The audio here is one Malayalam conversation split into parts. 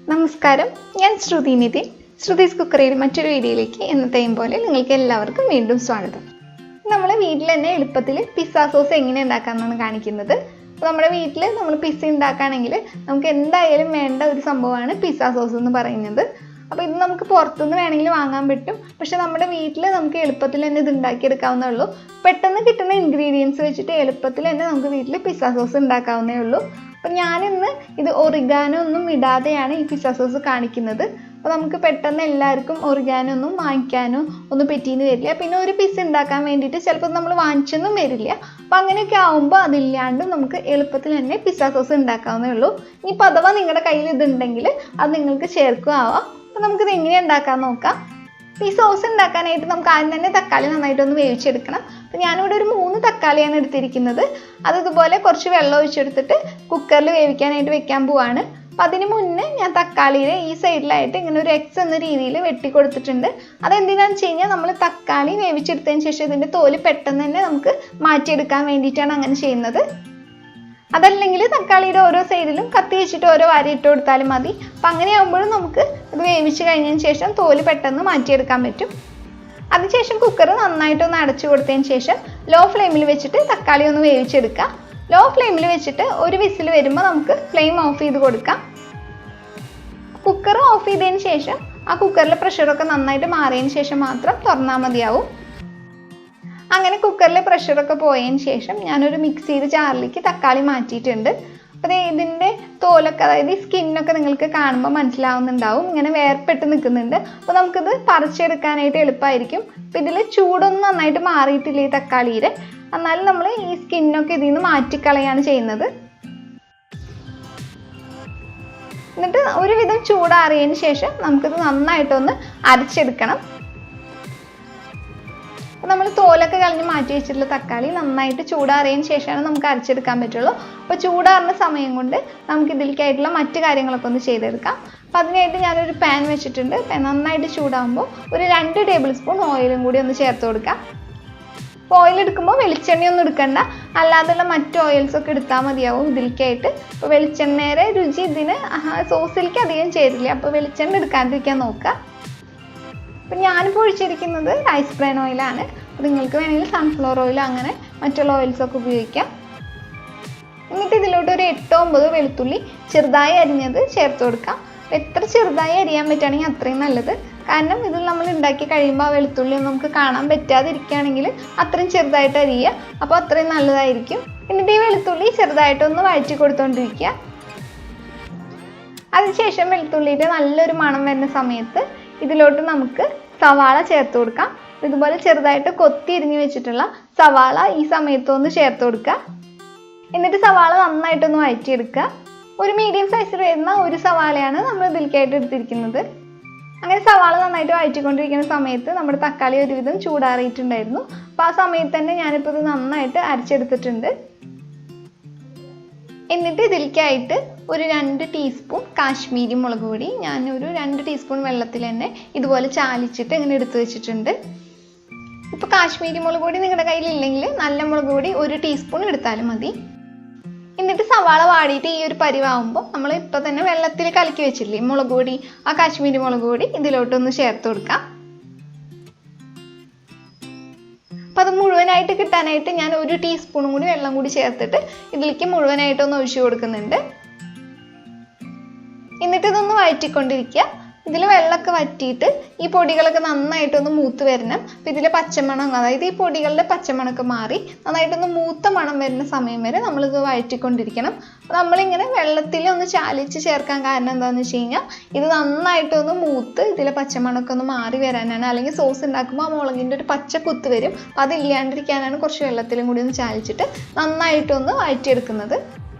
നമസ്കാരം, ഞാൻ ശ്രുതി നിതിൻ. ശ്രുതീസ് കുക്കറിയുടെ മറ്റൊരു വീഡിയോയിലേക്ക് എന്നത്തെയും പോലെ നിങ്ങൾക്ക് എല്ലാവർക്കും വീണ്ടും സ്വാഗതം. നമ്മൾ വീട്ടിൽ തന്നെ എളുപ്പത്തിൽ പിസ്സ സോസ് എങ്ങനെ ഉണ്ടാക്കാമെന്നാണ് കാണിക്കുന്നത്. അപ്പോൾ നമ്മുടെ വീട്ടിൽ നമ്മൾ പിസ്സ ഉണ്ടാക്കുകയാണെങ്കിൽ നമുക്ക് എന്തായാലും വേണ്ട ഒരു സംഭവമാണ് പിസ്സ സോസ് എന്ന് പറയുന്നത്. അപ്പോൾ ഇത് നമുക്ക് പുറത്തുനിന്ന് വേണമെങ്കിൽ വാങ്ങാൻ പറ്റും, പക്ഷെ നമ്മുടെ വീട്ടിൽ നമുക്ക് എളുപ്പത്തിൽ തന്നെ ഇത് ഉണ്ടാക്കിയെടുക്കാവുന്നേ ഉള്ളൂ. പെട്ടെന്ന് കിട്ടുന്ന ഇൻഗ്രീഡിയൻസ് വെച്ചിട്ട് എളുപ്പത്തിൽ തന്നെ നമുക്ക് വീട്ടിൽ പിസ്സ സോസ് ഉണ്ടാക്കാവുന്നേ ഉള്ളൂ. അപ്പോൾ ഞാനിന്ന് ഇത് ഒറിഗാനോ ഒന്നും ഇടാതെയാണ് ഈ പിസ്സ സോസ് കാണിക്കുന്നത്. അപ്പോൾ നമുക്ക് പെട്ടെന്ന് എല്ലാവർക്കും ഒറിഗാനോ ഒന്നും വാങ്ങിക്കാനോ ഒന്നും പറ്റിയെന്ന് വരില്ല. പിന്നെ ഒരു പിസ്സ ഉണ്ടാക്കാൻ വേണ്ടിയിട്ട് ചിലപ്പോൾ നമ്മൾ വാങ്ങിച്ചൊന്നും വരില്ല. അപ്പോൾ അങ്ങനെയൊക്കെ ആകുമ്പോൾ അതില്ലാണ്ട് നമുക്ക് എളുപ്പത്തിൽ തന്നെ പിസ്സ സോസ് ഉണ്ടാക്കാവുന്നേ ഉള്ളൂ. ഇനിയിപ്പോൾ അഥവാ നിങ്ങളുടെ കയ്യിൽ ഇതുണ്ടെങ്കിൽ അത് നിങ്ങൾക്ക് ചേർക്കുകയാവാം. അപ്പോൾ നമുക്കിത് എങ്ങനെ ഉണ്ടാക്കാൻ നോക്കാം. ഈ സോസ് ഉണ്ടാക്കാനായിട്ട് നമുക്ക് ആദ്യം തന്നെ തക്കാളി നന്നായിട്ടൊന്ന് വേവിച്ചെടുക്കണം. അപ്പോൾ ഞാനിവിടെ ഒരു 3 തക്കാളിയാണ് എടുത്തിരിക്കുന്നത്. അത് ഇതുപോലെ കുറച്ച് വെള്ളം ഒഴിച്ചെടുത്തിട്ട് കുക്കറിൽ വേവിക്കാനായിട്ട് വെക്കാൻ പോവാണ്. അപ്പോൾ അതിന് മുന്നേ ഞാൻ തക്കാളിയുടെ ഈ സൈഡിലായിട്ട് ഇങ്ങനെ ഒരു എക്സ് എന്ന രീതിയിൽ വെട്ടി കൊടുത്തിട്ടുണ്ട്. അതെന്തിനാണെന്ന് വെച്ച് കഴിഞ്ഞാൽ നമ്മൾ തക്കാളി വേവിച്ചെടുത്തതിന് ശേഷം ഇതിൻ്റെ തോല് പെട്ടെന്ന് തന്നെ നമുക്ക് മാറ്റിയെടുക്കാൻ വേണ്ടിയിട്ടാണ് അങ്ങനെ ചെയ്യുന്നത്. അതല്ലെങ്കിൽ തക്കാളിയുടെ ഓരോ സൈഡിലും കത്തി വെച്ചിട്ട് ഓരോ വാരി ഇട്ട് കൊടുത്താലും മതി. അപ്പം അങ്ങനെ ആകുമ്പോഴും നമുക്ക് ഇത് വേവിച്ച് കഴിഞ്ഞതിന് ശേഷം തോല് പെട്ടെന്ന് മാറ്റിയെടുക്കാൻ പറ്റും. അതിനുശേഷം കുക്കർ നന്നായിട്ടൊന്ന് അടച്ചു കൊടുത്തതിന് ശേഷം ലോ ഫ്ലെയിമിൽ വെച്ചിട്ട് തക്കാളി ഒന്ന് വേവിച്ചെടുക്കാം. ലോ ഫ്ലെയിമിൽ വെച്ചിട്ട് ഒരു വിസിൽ വരുമ്പോൾ നമുക്ക് ഫ്ലെയിം ഓഫ് ചെയ്ത് കൊടുക്കാം. കുക്കർ ഓഫ് ചെയ്തതിന് ശേഷം ആ കുക്കറിലെ പ്രഷറൊക്കെ നന്നായിട്ട് മാറിയതിന് ശേഷം മാത്രം തുറന്നാൽ മതിയാവും. അങ്ങനെ കുക്കറിലെ പ്രഷറൊക്കെ പോയതിന് ശേഷം ഞാനൊരു മിക്സിയുടെ ജാറിലേക്ക് തക്കാളി മാറ്റിയിട്ടുണ്ട്. അപ്പോൾ ഇതിൻ്റെ തോലൊക്കെ, അതായത് ഈ സ്കിന്നൊക്കെ നിങ്ങൾക്ക് കാണുമ്പോൾ മനസ്സിലാവുന്നുണ്ടാവും, ഇങ്ങനെ വേർപെട്ട് നിൽക്കുന്നുണ്ട്. അപ്പോൾ നമുക്കിത് പറിച്ചെടുക്കാനായിട്ട് എളുപ്പമായിരിക്കും. അപ്പോൾ ഇതിൽ ചൂടൊന്നും നന്നായിട്ട് മാറിയിട്ടില്ല ഈ തക്കാളിയുടെ. എന്നാലും നമ്മൾ ഈ സ്കിന്നൊക്കെ ഇതിൽ നിന്ന് മാറ്റിക്കളയാണ് ചെയ്യുന്നത്. എന്നിട്ട് ഒരുവിധം ചൂടാറിയതിന് ശേഷം നമുക്കിത് നന്നായിട്ടൊന്ന് അരച്ചെടുക്കണം. നമ്മൾ തോലൊക്കെ കളഞ്ഞ് മാറ്റി വെച്ചിട്ടുള്ള തക്കാളി നന്നായിട്ട് ചൂടാറിയതിന് ശേഷമാണ് നമുക്ക് അരച്ചെടുക്കാൻ പറ്റുള്ളൂ. അപ്പോൾ ചൂടാറുന്ന സമയം കൊണ്ട് നമുക്ക് ഇതിലേക്കായിട്ടുള്ള മറ്റു കാര്യങ്ങളൊക്കെ ഒന്ന് ചെയ്തെടുക്കാം. അപ്പോൾ അതിനായിട്ട് ഞാനൊരു പാൻ വെച്ചിട്ടുണ്ട്. പാൻ നന്നായിട്ട് ചൂടാകുമ്പോൾ ഒരു 2 ടേബിൾ സ്പൂൺ ഓയിലും കൂടി ഒന്ന് ചേർത്ത് കൊടുക്കാം. അപ്പോൾ ഓയിൽ എടുക്കുമ്പോൾ വെളിച്ചെണ്ണയൊന്നും എടുക്കണ്ട, അല്ലാതെയുള്ള മറ്റു ഓയിൽസൊക്കെ എടുത്താൽ മതിയാവും ഇതിലേക്കായിട്ട്. അപ്പോൾ വെളിച്ചെണ്ണയുടെ രുചി ഇതിന് സോസിലേക്ക് അധികം ചേരില്ല. അപ്പോൾ വെളിച്ചെണ്ണ എടുക്കാണ്ടിരിക്കാൻ നോക്കുക. അപ്പം ഞാനിപ്പോൾ ഒഴിച്ചിരിക്കുന്നത് റൈസ് ബ്രാൻ ഓയിലാണ്. അപ്പോൾ നിങ്ങൾക്ക് വേണമെങ്കിൽ സൺഫ്ലവർ ഓയിൽ അങ്ങനെ മറ്റുള്ള ഓയിൽസൊക്കെ ഉപയോഗിക്കാം. എന്നിട്ട് ഇതിലോട്ട് ഒരു 8-9 വെളുത്തുള്ളി ചെറുതായി അരിഞ്ഞത് ചേർത്ത് കൊടുക്കാം. എത്ര ചെറുതായി അരിയാൻ പറ്റുകയാണെങ്കിൽ അത്രയും നല്ലത്. കാരണം ഇതിൽ നമ്മൾ ഉണ്ടാക്കി കഴിയുമ്പോൾ ആ വെളുത്തുള്ളി നമുക്ക് കാണാൻ പറ്റാതിരിക്കുകയാണെങ്കിൽ അത്രയും ചെറുതായിട്ട് അരിയുക. അപ്പോൾ അത്രയും നല്ലതായിരിക്കും. എന്നിട്ട് ഈ വെളുത്തുള്ളി ചെറുതായിട്ടൊന്ന് വഴറ്റി കൊടുത്തുകൊണ്ടിരിക്കുക. അതിനുശേഷം വെളുത്തുള്ളിയുടെ നല്ലൊരു മണം വരുന്ന സമയത്ത് ഇതിലോട്ട് നമുക്ക് സവാള ചേർത്ത് കൊടുക്കാം. ഇതുപോലെ ചെറുതായിട്ട് കൊത്തി എരിഞ്ഞ് വെച്ചിട്ടുള്ള സവാള ഈ സമയത്തൊന്ന് ചേർത്ത് കൊടുക്കുക. എന്നിട്ട് സവാള നന്നായിട്ടൊന്ന് വഴറ്റിയെടുക്കുക. ഒരു മീഡിയം സൈസിൽ വരുന്ന ഒരു സവാളയാണ് നമ്മൾ ഇതിലേക്കായിട്ട് എടുത്തിരിക്കുന്നത്. അങ്ങനെ സവാള നന്നായിട്ട് വഴറ്റിക്കൊണ്ടിരിക്കുന്ന സമയത്ത് നമ്മുടെ തക്കാളി ഒരുവിധം ചൂടാറിയിട്ടുണ്ടായിരുന്നു. അപ്പോൾ ആ സമയത്ത് തന്നെ ഞാനിപ്പോൾ ഇത് നന്നായിട്ട് അരച്ചെടുത്തിട്ടുണ്ട്. എന്നിട്ട് ഇതിലേക്കായിട്ട് ഒരു 2 ടീസ്പൂൺ കാശ്മീരി മുളക് പൊടി ഞാനൊരു 2 ടീസ്പൂൺ വെള്ളത്തിൽ തന്നെ ഇതുപോലെ ചാലിച്ചിട്ട് ഇങ്ങനെ എടുത്തു വെച്ചിട്ടുണ്ട്. ഇപ്പോൾ കാശ്മീരി മുളക് പൊടി നിങ്ങളുടെ കയ്യിലില്ലെങ്കിൽ നല്ല മുളക് പൊടി 1 ടീസ്പൂൺ എടുത്താലും മതി. എന്നിട്ട് സവാള വാടിയിട്ട് ഈ ഒരു പരിവാകുമ്പോൾ നമ്മൾ ഇപ്പോൾ തന്നെ വെള്ളത്തിൽ കലക്കി വെച്ചില്ലേ മുളക് പൊടി, ആ കാശ്മീരി മുളക് പൊടി ഇതിലോട്ടൊന്ന് ചേർത്ത് കൊടുക്കാം. അപ്പം അത് മുഴുവനായിട്ട് കിട്ടാനായിട്ട് ഞാൻ 1 ടീസ്പൂണും കൂടി വെള്ളം കൂടി ചേർത്തിട്ട് ഇതിലേക്ക് മുഴുവനായിട്ടൊന്ന് ഒഴിച്ചു കൊടുക്കുന്നുണ്ട്. എന്നിട്ട് ഇതൊന്ന് വഴറ്റിക്കൊണ്ടിരിക്കുക. ഇതിൽ വെള്ളമൊക്കെ വറ്റിയിട്ട് ഈ പൊടികളൊക്കെ നന്നായിട്ടൊന്ന് മൂത്ത് വരണം. അപ്പം ഇതിലെ പച്ചമണം, അതായത് ഈ പൊടികളുടെ പച്ചമണമൊക്കെ മാറി നന്നായിട്ടൊന്ന് മൂത്ത മണം വരുന്ന സമയം വരെ നമ്മളിത് വഴറ്റിക്കൊണ്ടിരിക്കണം. അപ്പോൾ നമ്മളിങ്ങനെ വെള്ളത്തിൽ ഒന്ന് ചാലിച്ച് ചേർക്കാൻ കാരണം എന്താണെന്ന് വെച്ച് കഴിഞ്ഞാൽ ഇത് നന്നായിട്ടൊന്ന് മൂത്ത് ഇതിലെ പച്ചമണമൊക്കെ ഒന്ന് മാറി വരാനാണ്. അല്ലെങ്കിൽ സോസ് ഉണ്ടാക്കുമ്പോൾ ആ മുളകിൻ്റെ ഒരു പച്ച കുത്ത് വരും. അപ്പോൾ അതില്ലാണ്ടിരിക്കാനാണ് കുറച്ച് വെള്ളത്തിലും കൂടി ഒന്ന് ചാലിച്ചിട്ട് നന്നായിട്ടൊന്ന് വഴറ്റിയെടുക്കുന്നത്.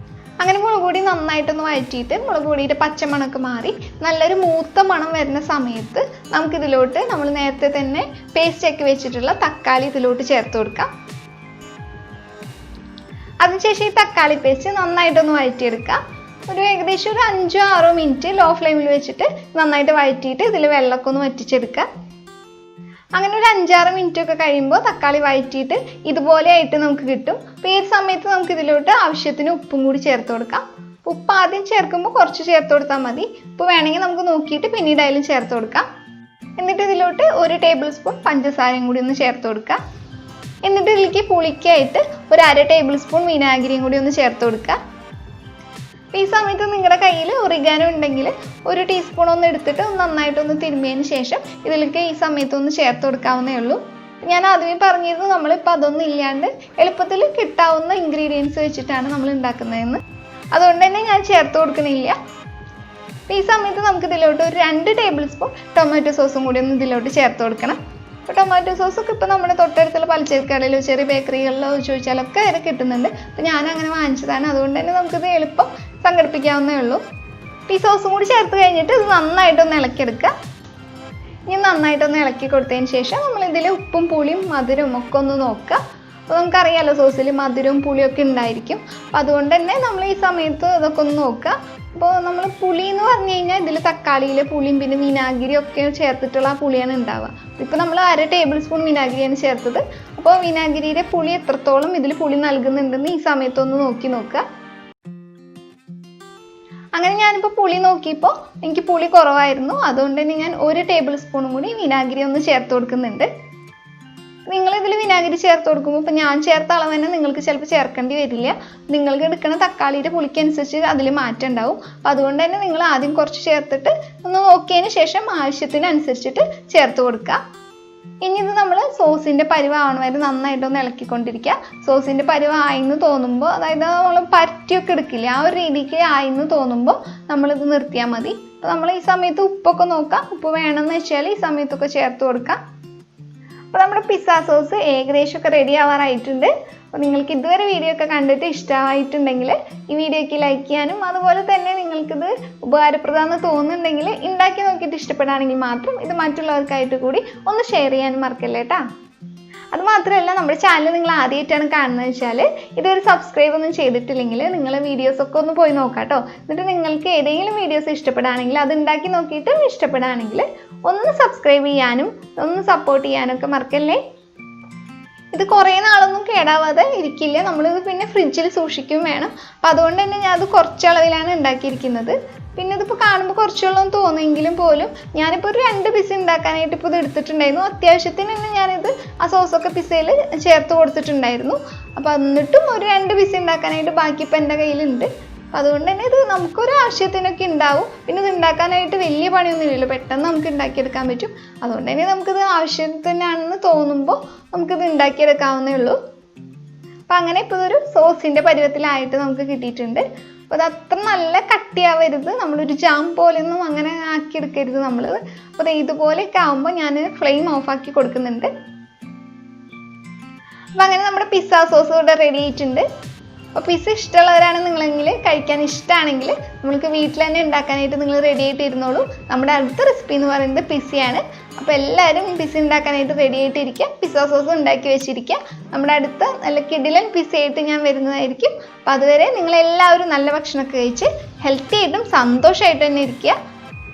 അങ്ങനെ മുളക് പൊടി നന്നായിട്ടൊന്ന് വഴറ്റിയിട്ട് മുളക് പൊടിയുടെ പച്ചമണമൊക്കെ മാറി നല്ലൊരു മൂത്ത മണം വരുന്ന സമയത്ത് നമുക്കിതിലോട്ട് നമ്മൾ നേരത്തെ തന്നെ പേസ്റ്റ് ആക്കി വെച്ചിട്ടുള്ള തക്കാളി ഇതിലോട്ട് ചേർത്ത് കൊടുക്കാം. അതിനുശേഷം ഈ തക്കാളി പേസ്റ്റ് നന്നായിട്ടൊന്ന് വഴറ്റിയെടുക്കാം. ഒരു ഏകദേശം ഒരു 5-6 മിനിറ്റ് ലോ ഫ്ലെയിമിൽ വെച്ചിട്ട് നന്നായിട്ട് വഴറ്റിയിട്ട് ഇതിൽ വെള്ളമൊക്കെ ഒന്ന് വറ്റിച്ചെടുക്കുക. അങ്ങനെ ഒരു 5-6 മിനിറ്റ് ഒക്കെ കഴിയുമ്പോൾ തക്കാളി വഴറ്റിയിട്ട് ഇതുപോലെ ആയിട്ട് നമുക്ക് കിട്ടും. അപ്പോൾ ഈ സമയത്ത് നമുക്ക് ഇതിലോട്ട് ആവശ്യത്തിന് ഉപ്പും കൂടി ചേർത്ത് കൊടുക്കാം. ഉപ്പ് ആദ്യം ചേർക്കുമ്പോൾ കുറച്ച് ചേർത്ത് കൊടുത്താൽ മതി. ഉപ്പ് വേണമെങ്കിൽ നമുക്ക് നോക്കിയിട്ട് പിന്നീട് അതിലും ചേർത്ത് കൊടുക്കാം. എന്നിട്ട് ഇതിലോട്ട് 1 ടേബിൾ സ്പൂൺ പഞ്ചസാരയും കൂടി ഒന്ന് ചേർത്ത് കൊടുക്കുക. എന്നിട്ട് ഇതിലേക്ക് പുളിക്കായിട്ട് 1/2 ടേബിൾ സ്പൂൺ വിനാഗിരിയും കൂടി ഒന്ന് ചേർത്ത് കൊടുക്കുക. ഈ സമയത്ത് നിങ്ങളുടെ കയ്യിൽ ഒറിഗാനോ ഉണ്ടെങ്കിൽ 1 ടീസ്പൂൺ ഒന്ന് എടുത്തിട്ട് നന്നായിട്ടൊന്ന് തിരുമ്മിയതിന് ശേഷം ഇതിലേക്ക് ഈ സമയത്ത് ഒന്ന് ചേർത്ത് കൊടുക്കാവുന്നേ ഉള്ളൂ. ഞാൻ ആദ്യമേ പറഞ്ഞിരുന്നു നമ്മളിപ്പോൾ അതൊന്നും ഇല്ലാണ്ട് എളുപ്പത്തിൽ കിട്ടാവുന്ന ഇൻഗ്രീഡിയൻസ് വെച്ചിട്ടാണ് നമ്മൾ ഉണ്ടാക്കുന്നതെന്ന്. അതുകൊണ്ട് തന്നെ ഞാൻ ചേർത്ത് കൊടുക്കുന്നില്ല. ഈ സമയത്ത് നമുക്ക് ഇതിലോട്ട് ഒരു 2 ടേബിൾ സ്പൂൺ ടൊമാറ്റോ സോസും കൂടി ഒന്ന് ഇതിലോട്ട് ചേർത്ത് കൊടുക്കണം. അപ്പോൾ ടൊമാറ്റോ സോസൊക്കെ ഇപ്പോൾ നമ്മുടെ തൊട്ടടുത്തുള്ള പലചരക്കടയിലോ ചെറിയ ബേക്കറികളിലോ ചോദിച്ചാലൊക്കെ അതിൽ കിട്ടുന്നുണ്ട്. അപ്പോൾ ഞാൻ അങ്ങനെ വാങ്ങിച്ചതാണ്. അതുകൊണ്ട് തന്നെ നമുക്കിത് എളുപ്പം സംഘടിപ്പിക്കാവുന്നേ ഉള്ളൂ. ഈ സോസും കൂടി ചേർത്ത് കഴിഞ്ഞിട്ട് ഇത് നന്നായിട്ടൊന്ന് ഇളക്കിയെടുക്കുക. ഇനി നന്നായിട്ടൊന്ന് ഇളക്കി കൊടുത്തതിന് ശേഷം നമ്മളിതിൽ ഉപ്പും പുളിയും മധുരവും ഒക്കെ ഒന്ന് നോക്കുക. അപ്പോൾ നമുക്കറിയാമല്ലോ സോസിൽ മധുരവും പുളിയൊക്കെ ഉണ്ടായിരിക്കും. അപ്പോൾ അതുകൊണ്ട് തന്നെ നമ്മൾ ഈ സമയത്ത് ഇതൊക്കെ ഒന്ന് നോക്കുക. അപ്പോൾ നമ്മൾ പുളി എന്ന് പറഞ്ഞു കഴിഞ്ഞാൽ ഇതിൽ തക്കാളിയിലെ പുളിയും പിന്നെ വിനാഗിരിയും ഒക്കെ ചേർത്തിട്ടുള്ള ആ പുളിയാണ് ഉണ്ടാവുക. ഇപ്പോൾ നമ്മൾ 1/2 ടേബിൾ സ്പൂൺ വിനാഗിരിയാണ് ചേർത്തത്. അപ്പോൾ വിനാഗിരിയുടെ പുളി എത്രത്തോളം ഇതിൽ പുളി നൽകുന്നുണ്ടെന്ന് ഈ സമയത്തൊന്ന് നോക്കുക. അങ്ങനെ ഞാനിപ്പോൾ പുളി നോക്കിയപ്പോൾ എനിക്ക് പുളി കുറവായിരുന്നു. അതുകൊണ്ട് തന്നെ ഞാൻ 1 ടേബിൾ സ്പൂണും കൂടി വിനാഗിരി ഒന്ന് ചേർത്ത് കൊടുക്കുന്നുണ്ട്. നിങ്ങളിതിൽ വിനാഗിരി ചേർത്ത് കൊടുക്കുമ്പോൾ ഇപ്പോൾ ഞാൻ ചേർത്ത അളവ് തന്നെ നിങ്ങൾക്ക് ചിലപ്പോൾ ചേർക്കേണ്ടി വരില്ല. നിങ്ങൾക്ക് എടുക്കുന്ന തക്കാളിയുടെ പുളിക്കനുസരിച്ച് അതിൽ മാറ്റം ഉണ്ടാവും. അപ്പോൾ അതുകൊണ്ട് തന്നെ നിങ്ങൾ ആദ്യം കുറച്ച് ചേർത്തിട്ട് ഒന്ന് നോക്കിയതിന് ശേഷം ആവശ്യത്തിനനുസരിച്ചിട്ട് ചേർത്ത് കൊടുക്കുക. ഇനി ഇത് നമ്മൾ സോസിൻ്റെ പരിവാവണ വരെ നന്നായിട്ടൊന്ന് ഇളക്കിക്കൊണ്ടിരിക്കുക. സോസിൻ്റെ പരിവായെന്ന് തോന്നുമ്പോൾ, അതായത് നമ്മൾ പരട്ടിയൊക്കെ എടുക്കില്ല, ആ ഒരു രീതിക്ക് ആയെന്ന് തോന്നുമ്പോൾ നമ്മളിത് നിർത്തിയാൽ മതി. അപ്പോൾ നമ്മൾ ഈ സമയത്ത് ഉപ്പൊക്കെ നോക്കാം. ഉപ്പ് വേണമെന്ന് വെച്ചാൽ ഈ സമയത്തൊക്കെ ചേർത്ത് കൊടുക്കാം. അപ്പോൾ നമ്മുടെ പിസ്സ സോസ് ഏകദേശമൊക്കെ റെഡി ആവാറായിട്ടുണ്ട്. അപ്പോൾ നിങ്ങൾക്ക് ഇതുവരെ വീഡിയോ ഒക്കെ കണ്ടിട്ട് ഇഷ്ടമായിട്ടുണ്ടെങ്കിൽ ഈ വീഡിയോയ്ക്ക് ലൈക്ക് ചെയ്യാനും അതുപോലെ തന്നെ നിങ്ങൾക്കിത് ഉപകാരപ്രദമാണെന്ന് തോന്നുന്നുണ്ടെങ്കിൽ ഉണ്ടാക്കി നോക്കിയിട്ട് ഇഷ്ടപ്പെടുകയാണെങ്കിൽ മാത്രം ഇത് മറ്റുള്ളവർക്കായിട്ട് കൂടി ഒന്ന് ഷെയർ ചെയ്യാനും മറക്കല്ലേ കേട്ടോ. അതുമാത്രമല്ല, നമ്മുടെ ചാനൽ നിങ്ങൾ ആദ്യമായിട്ടാണ് കാണുന്നത് വെച്ചാൽ ഇതൊരു സബ്സ്ക്രൈബ് ഒന്നും ചെയ്തിട്ടില്ലെങ്കിൽ നിങ്ങൾ വീഡിയോസൊക്കെ ഒന്ന് പോയി നോക്കാം കേട്ടോ. എന്നിട്ട് നിങ്ങൾക്ക് ഏതെങ്കിലും വീഡിയോസ് ഇഷ്ടപ്പെടുകയാണെങ്കിൽ അത് ഉണ്ടാക്കി നോക്കിയിട്ട് ഇഷ്ടപ്പെടുകയാണെങ്കിൽ ഒന്ന് സബ്സ്ക്രൈബ് ചെയ്യാനും ഒന്ന് സപ്പോർട്ട് ചെയ്യാനൊക്കെ മറക്കല്ലേ. ഇത് കുറേ നാളൊന്നും കേടാവാതെ ഇരിക്കില്ല. നമ്മളിത് പിന്നെ ഫ്രിഡ്ജിൽ സൂക്ഷിക്കും വേണം. അപ്പോൾ അതുകൊണ്ട് തന്നെ ഞാൻ അത് കുറച്ചളവിലാണ് ഉണ്ടാക്കിയിരിക്കുന്നത്. പിന്നെ ഇതിപ്പോൾ കാണുമ്പോൾ കുറച്ചുള്ളൂ തോന്നുമെങ്കിലും പോലും ഞാനിപ്പോൾ ഒരു 2 പിസ്സ ഉണ്ടാക്കാനായിട്ട് ഇപ്പോൾ ഇത് എടുത്തിട്ടുണ്ടായിരുന്നു. അത്യാവശ്യത്തിന് തന്നെ ഞാനിത് ആ സോസൊക്കെ പിസ്സയിൽ ചേർത്ത് കൊടുത്തിട്ടുണ്ടായിരുന്നു. അപ്പോൾ എന്നിട്ടും ഒരു 2 പിസ്സ ഉണ്ടാക്കാനായിട്ട് ബാക്കി ഇപ്പം എൻ്റെ കയ്യിലുണ്ട്. അപ്പോൾ അതുകൊണ്ട് തന്നെ ഇത് നമുക്കൊരു ആവശ്യത്തിനൊക്കെ ഉണ്ടാവും. പിന്നെ ഇത് ഉണ്ടാക്കാനായിട്ട് വലിയ പണിയൊന്നും ഇല്ലല്ലോ, പെട്ടെന്ന് നമുക്ക് ഉണ്ടാക്കിയെടുക്കാൻ പറ്റും. അതുകൊണ്ട് തന്നെ നമുക്കിത് ആവശ്യത്തിനാണെന്ന് തോന്നുമ്പോൾ നമുക്കിത് ഉണ്ടാക്കിയെടുക്കാവുന്നേ ഉള്ളൂ. അപ്പം അങ്ങനെ ഇപ്പോൾ ഇതൊരു സോസിൻ്റെ പരുവത്തിലായിട്ട് നമുക്ക് കിട്ടിയിട്ടുണ്ട്. അപ്പോൾ അത് അത്ര നല്ല കട്ടിയാവരുത്, നമ്മളൊരു ജാം പോലെയൊന്നും അങ്ങനെ ആക്കിയെടുക്കരുത് നമ്മൾ. അപ്പോൾ ഇതുപോലെയൊക്കെ ആകുമ്പോൾ ഞാൻ ഫ്ലെയിം ഓഫാക്കി കൊടുക്കുന്നുണ്ട്. അപ്പം അങ്ങനെ നമ്മുടെ പിസ്സ സോസ് ഇവിടെ റെഡി ആയിട്ടുണ്ട്. അപ്പോൾ പിസ്സ ഇഷ്ടമുള്ളവരാണ് നിങ്ങളെങ്കിൽ, കഴിക്കാൻ ഇഷ്ടമാണെങ്കിൽ നമ്മൾക്ക് വീട്ടിൽ തന്നെ ഉണ്ടാക്കാനായിട്ട് നിങ്ങൾ റെഡി ആയിട്ട് ഇരുന്നോളൂ. നമ്മുടെ അടുത്ത റെസിപ്പി എന്ന് പറയുന്നത് പിസ്സയാണ്. അപ്പോൾ എല്ലാവരും പിസ്സ ഉണ്ടാക്കാനായിട്ട് റെഡി ആയിട്ടിരിക്കുക, പിസ്സ സോസ് ഉണ്ടാക്കി വെച്ചിരിക്കുക. നമ്മുടെ അടുത്ത നല്ല കിടിലൻ പിസ്സയായിട്ട് ഞാൻ വരുന്നതായിരിക്കും. അപ്പോൾ അതുവരെ നിങ്ങളെല്ലാവരും നല്ല ഭക്ഷണമൊക്കെ കഴിച്ച് ഹെൽത്തി ആയിട്ടും സന്തോഷമായിട്ടും തന്നെ ഇരിക്കുക.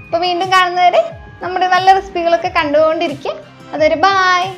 അപ്പോൾ വീണ്ടും കാണുന്നവരെ നമ്മുടെ നല്ല റെസിപ്പികളൊക്കെ കണ്ടുകൊണ്ടിരിക്കുക. അതുവരെ ബായ്.